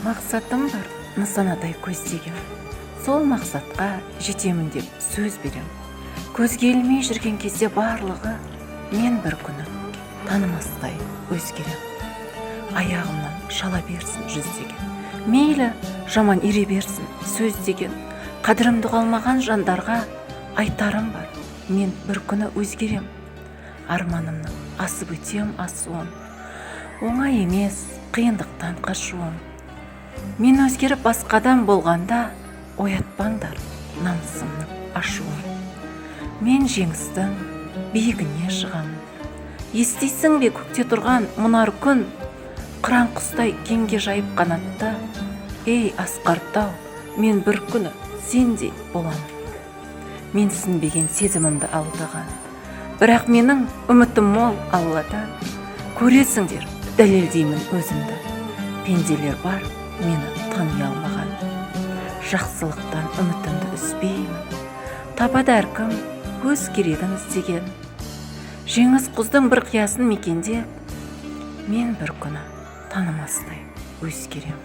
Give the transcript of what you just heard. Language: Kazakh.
Мақсатым бар нысанадай көздеген, сол мақсатқа жетемін деп сөз берем. Көзге ілмей жүрген кезде барлығы мен бір күні танымастай өзгерем. Аяғымнан шала берсін жүздеген, мейлі жаман ире берсін сөз деген. Қадірімді қалмаған жандарға айтарым бар, мен бір күні өзгерем. Арманымның асып өтем асуын, оңай емес қиындықтан қашуым. Мен өзгеріп басқадан болғанда оятпаңдар намысымның ашуын. Мен жеңістің биігіне шығамын. Естисің бе көкте тұрған мұнар күн, қыран құстай кеңге жайып қанатты. Ей асқар тау, мен бір күні сендей боламын. Мен сінбеген сезімімді алдаған, бірақ менің үмітім мол Алладан. Көресіңдер, дәлелдеймін өзімді. Пенделер бар, мені тани алмаған. Жақсылықтан үмітімді үзбеймін. Табады әркім өз керегін іздеген. Жеңіс құздың бір қиясын мекендеп, мен бір күні танымастай өзгерем.